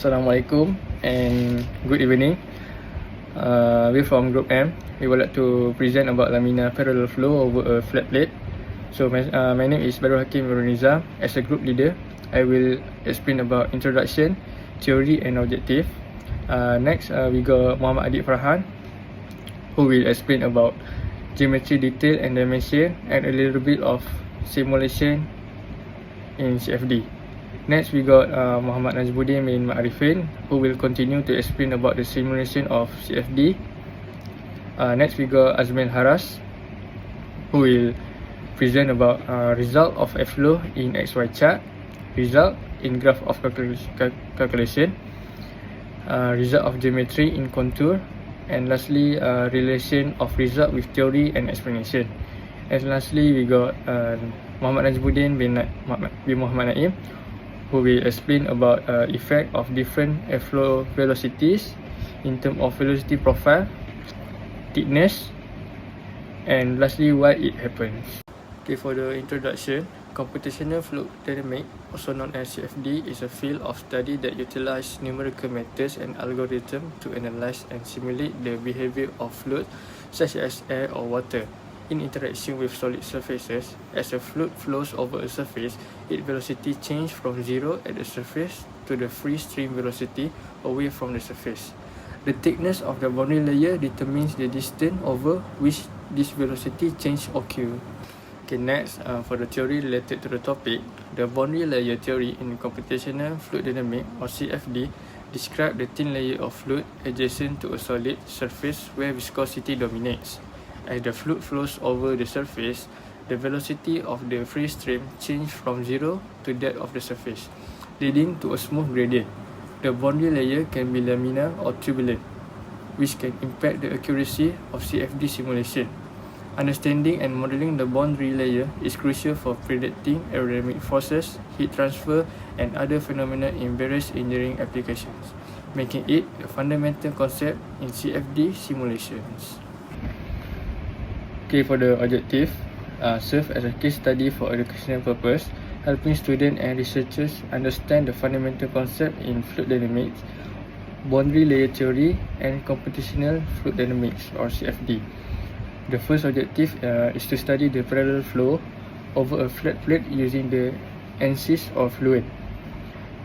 Assalamualaikum and good evening. We're from Group M. We would like to present about laminar parallel flow over a flat plate. So my name is Badrul Hakim from NIZAM. As a group leader, I will explain about introduction, theory and objective. Next, we got Muhammad Adik Farhan, who will explain about geometry detail and dimension and a little bit of simulation in CFD. Next, we got Muhammad NAJMUDDin bin ARIFFIN, who will continue to explain about the simulation of CFD. Next, we got HARRAZ, who will present about result of F flow in XY chart, result in graph of calculation, result of geometry in contour, and lastly, relation of result with theory and explanation. And lastly, we got Muhammad NAJMUDDin bin Muhammad NAIM, who will explain about effect of different airflow velocities in terms of velocity profile, thickness, and lastly why it happens. Okay, for the introduction, computational fluid dynamics, also known as CFD, is a field of study that utilizes numerical methods and algorithms to analyze and simulate the behavior of fluids such as air or water in interaction with solid surfaces. As a fluid flows over a surface, its velocity changes from zero at the surface to the free stream velocity away from the surface. The thickness of the boundary layer determines the distance over which this velocity change occurs. Okay, next, for the theory related to the topic, the boundary layer theory in computational fluid dynamics, or CFD, describes the thin layer of fluid adjacent to a solid surface where viscosity dominates. As the fluid flows over the surface, the velocity of the free stream changes from zero to that of the surface, leading to a smooth gradient. The boundary layer can be laminar or turbulent, which can impact the accuracy of CFD simulation. Understanding and modeling the boundary layer is crucial for predicting aerodynamic forces, heat transfer, and other phenomena in various engineering applications, making it a fundamental concept in CFD simulations. Okay, for the objective, serve as a case study for educational purpose, helping students and researchers understand the fundamental concept in fluid dynamics, boundary layer theory, and computational fluid dynamics, or CFD. The first objective is to study the parallel flow over a flat plate using the ANSYS or fluid.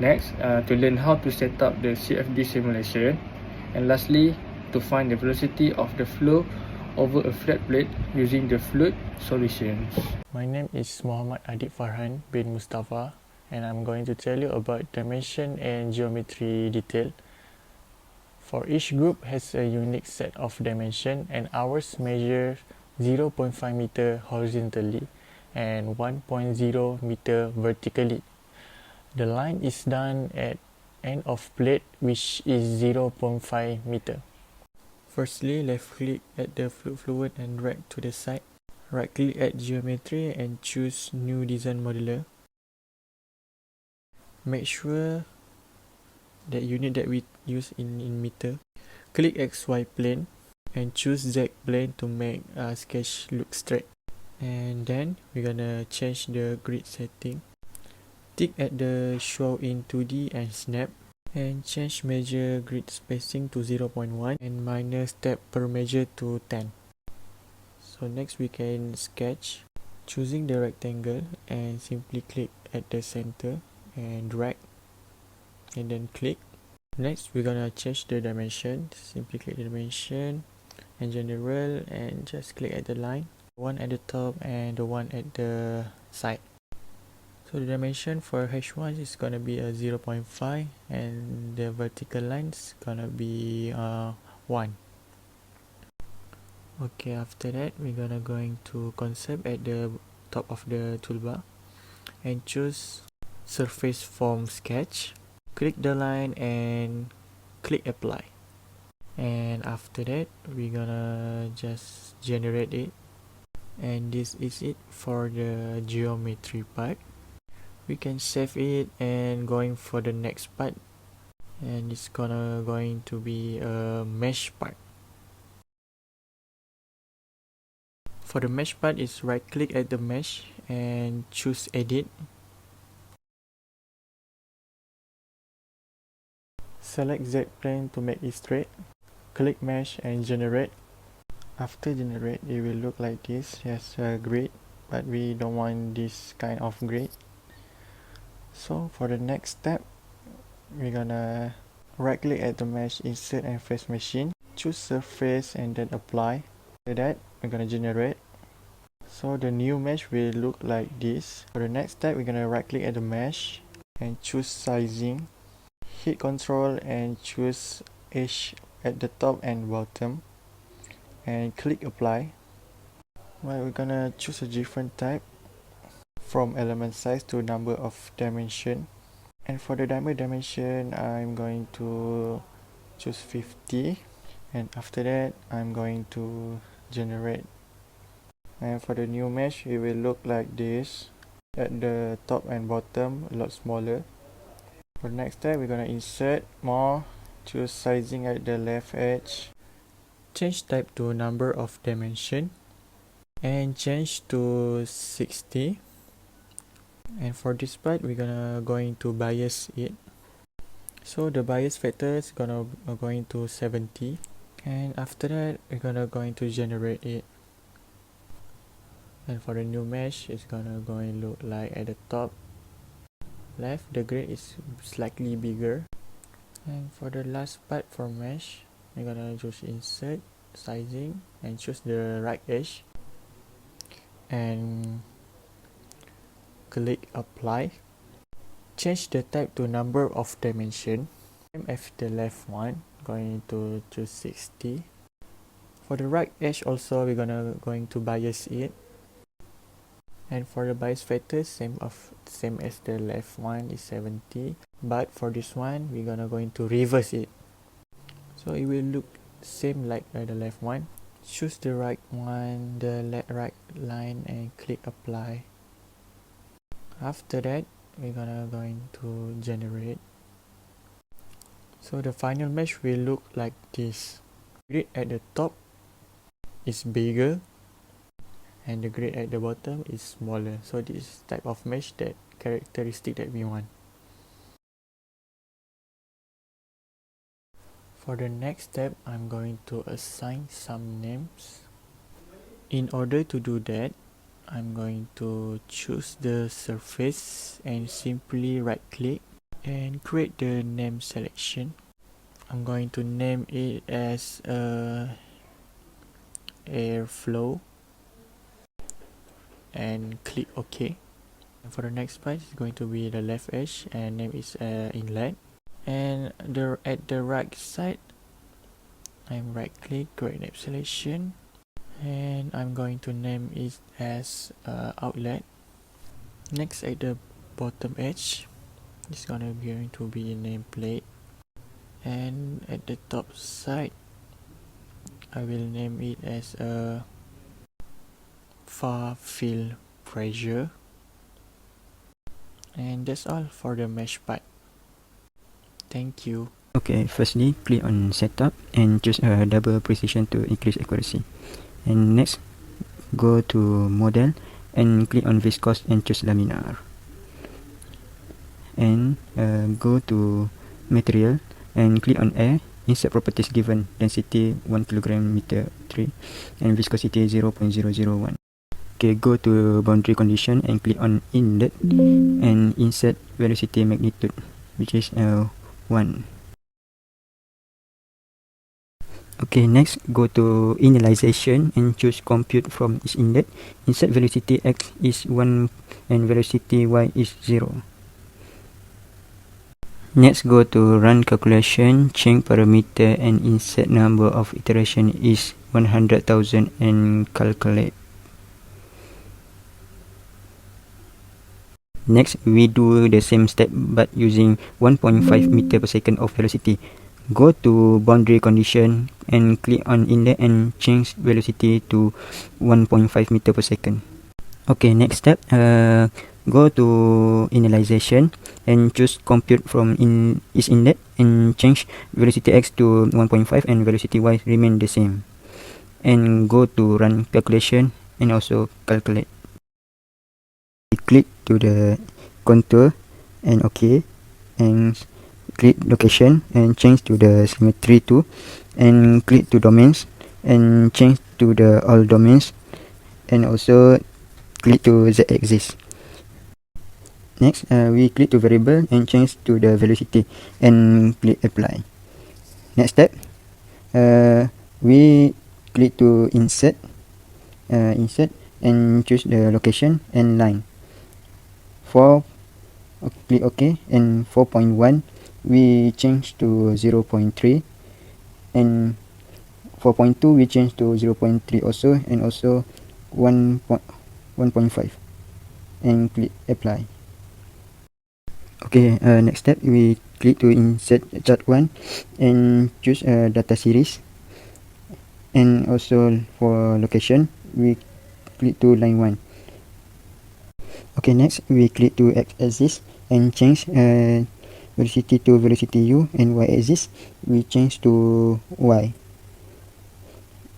Next, to learn how to set up the CFD simulation, and lastly, to find the velocity of the flow over a flat plate using the fluid solutions. My name is Muhammad Adik Farhan bin MUSTAFA, and I'm going to tell you about dimension and geometry detail. For each group has a unique set of dimension, and ours measures 0.5 meter horizontally and 1.0 meter vertically. The line is done at end of plate, which is 0.5 meter. Firstly, left click at the fluid and drag to the side. Right click at geometry and choose new design modeler. Make sure that unit that we use in meter. Click XY plane and choose Z plane to make sketch look straight. And then we're gonna change the grid setting. Tick at the show in 2D and snap. And change measure grid spacing to 0.1 and minus step per measure to 10. So next we can sketch, choosing the rectangle and simply click at the center and drag and then click. Next we're gonna change the dimension. Simply click the dimension and general and just click at the line, one at the top and the one at the side. So the dimension for H1 is gonna be a 0.5 and the vertical line is gonna be 1. Okay, after that we're gonna going to concept at the top of the toolbar and choose surface form sketch. Click the line and click apply. And after that we're gonna just generate it, and this is it for the geometry part. We can save it and going for the next part, and it's going to be a mesh part. For the mesh part, is right click at the mesh and choose edit. Select Z plane to make it straight. Click mesh and generate. After generate, it will look like this. Yes, a grid, but we don't want this kind of grid. So for the next step, we're gonna right click at the mesh, insert and face machine, choose surface and then apply. After that, we're gonna generate. So the new mesh will look like this. For the next step, we're gonna right click at the mesh and choose sizing, hit control and choose edge at the top and bottom and click apply. Well, we're gonna choose a different type from element size to number of dimension. And for the dimension, I'm going to choose 50, and after that I'm going to generate. And for the new mesh, it will look like this. At the top and bottom, a lot smaller. For the next step, we're gonna insert more, choose sizing at the left edge, change type to number of dimension and change to 60. And for this part, we're going to bias it. So the bias factor is going to 70, and after that we're going to generate it. And for the new mesh, it's going to look like at the top left, the grid is slightly bigger. And for the last part for mesh, we're gonna choose insert, sizing, and choose the right edge and click apply. Change the type to number of dimension. F the left one, going to choose 60. For the right edge also, we're going to bias it. And for the bias factor, same as the left one is 70. But for this one, we're going to reverse it. So it will look same like the left one. Choose the right one, the right line, and click apply. After that, we're going to generate. So the final mesh will look like this. Grid at the top is bigger and the grid at the bottom is smaller. So this type of mesh, that characteristic that we want. For the next step, I'm going to assign some names. In order to do that, I'm going to choose the surface and simply right click and create the name selection. I'm going to name it as airflow and click OK. And for the next part, it's going to be the left edge and name is inlet. And at the right side, I'm right click, create name selection, and I'm going to name it as outlet. Next, at the bottom edge, it's going to be a nameplate, and at the top side, I will name it as a far field pressure. And that's all for the mesh part. Thank you. Okay, firstly click on setup and choose a double precision to increase accuracy. And next, go to model and click on viscose and choose laminar. And go to material and click on air, insert properties given, density 1 kg/m3 and viscosity 0.001. Okay, go to boundary condition and click on inlet and insert velocity magnitude, which is 1. Okay, next go to initialization and choose compute from each inlet. Insert velocity x is 1 and velocity y is 0. Next, go to run calculation, change parameter and insert number of iteration is 100,000 and calculate. Next, we do the same step but using 1.5 meter per second of velocity. Go to boundary condition and click on inlet and change velocity to 1.5 meter per second. Okay, next step, go to initialization and choose compute from each inlet and change velocity x to 1.5 and velocity y remain the same. And go to run calculation and also calculate. Click to the contour and OK, and click location and change to the symmetry 2, and click to domains and change to the all domains, and also click to Z axis. Next, we click to variable and change to the velocity and click apply. Next step, we click to insert and choose the location and line. 4, click OK, and 4.1 we change to 0.3, and 4.2 we change to 0.3 also, and also 1.5, and click apply. Okay, next step, we click to insert chart 1 and choose a data series, and also for location we click to line 1. Okay, next we click to x-axis and change velocity to velocity u, and y-axis we change to y,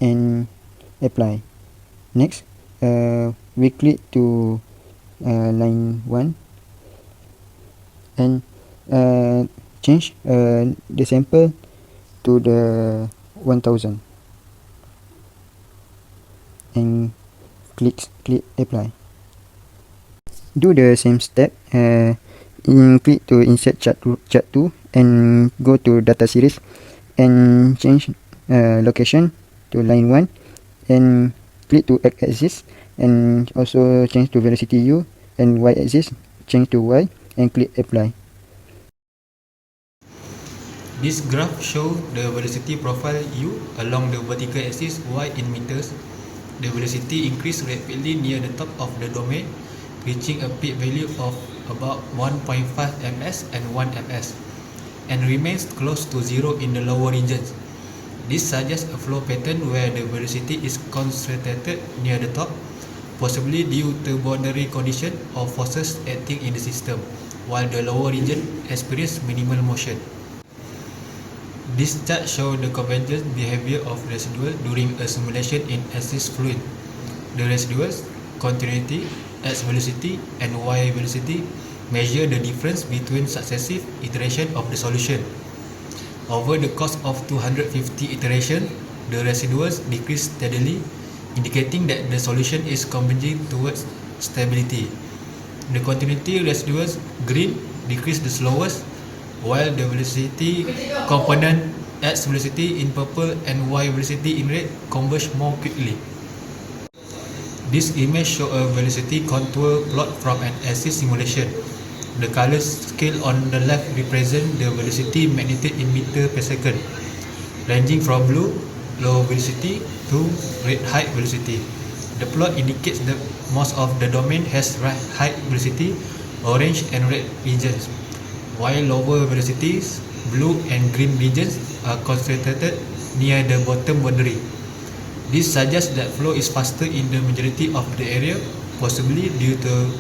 and apply. Next, we click to line 1 and change the sample to the 1000, and click apply. Do the same step, click to insert chart 2 and go to data series and change location to line 1, and click to x-axis and also change to velocity u, and y-axis change to y, and click apply. This graph shows the velocity profile u along the vertical axis y in meters. The velocity increased rapidly near the top of the domain, reaching a peak value of about 1.5 ms and 1 ms, and remains close to zero in the lower regions. This suggests a flow pattern where the velocity is concentrated near the top, possibly due to boundary condition or forces acting in the system, while the lower region experiences minimal motion. This chart shows the convergence behavior of residual during a simulation in axis fluid. The residuals, continuity, x velocity, and y velocity measure the difference between successive iterations of the solution. Over the course of 250 iterations, the residuals decrease steadily, indicating that the solution is converging towards stability. The continuity residuals, green, decrease the slowest, while the velocity component, x velocity in purple and y velocity in red, converge more quickly. This image shows a velocity contour plot from an axis simulation. The color scale on the left represents the velocity magnitude in meter per second, ranging from blue, low velocity, to red high velocity. The plot indicates that most of the domain has high velocity, orange and red regions, while lower velocities, blue and green regions, are concentrated near the bottom boundary. This suggests that flow is faster in the majority of the area, possibly due to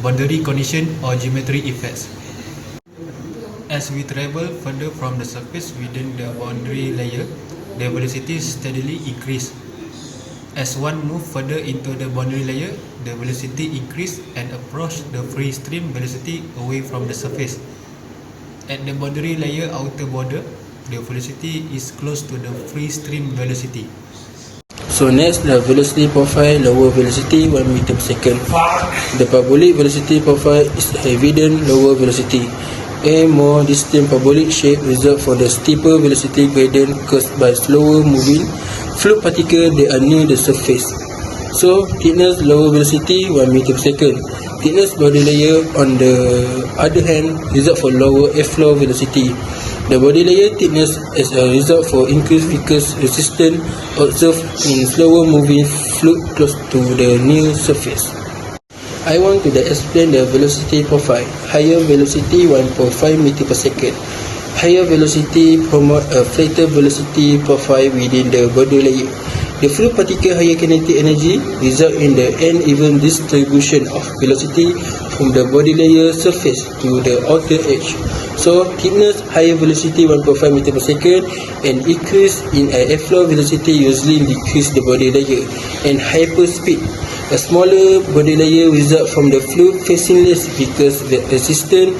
boundary condition or geometry effects. As we travel further from the surface within the boundary layer, the velocity steadily increases. As one moves further into the boundary layer, the velocity increases and approaches the free stream velocity away from the surface. At the boundary layer outer border, the velocity is close to the free stream velocity. So next, the velocity profile, lower velocity 1 meter per second. The parabolic velocity profile is evident lower velocity. A more distant parabolic shape result for the steeper velocity gradient caused by slower moving fluid particles that are near the surface. So thickness lower velocity 1 meter per second. Thickness body layer on the other hand result for lower airflow velocity. The body layer thickness as a result for increased viscous resistance observed in slower moving fluid close to the near surface. I want to explain the velocity profile. Higher velocity 1.5 meter per second. Higher velocity promote a flatter velocity profile within the body layer. The fluid particle higher kinetic energy result in the uneven distribution of velocity from the body layer surface to the outer edge. So thickness higher velocity 1.5 meter per second and increase in airflow velocity usually decrease the body layer, and hyperspeed. A smaller body layer result from the fluid facing less because the resistance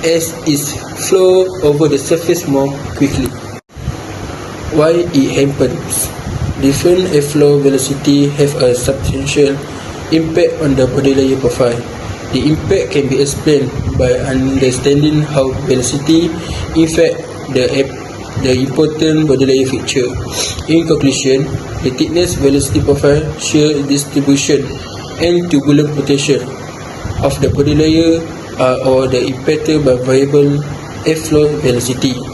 as it flows over the surface more quickly. Why it happens? Different airflow velocity have a substantial impact on the body layer profile. The impact can be explained by understanding how velocity affects the important body layer feature. In conclusion, the thickness, velocity profile, shear distribution, and turbulent potential of the body layer are all impacted by variable airflow velocity.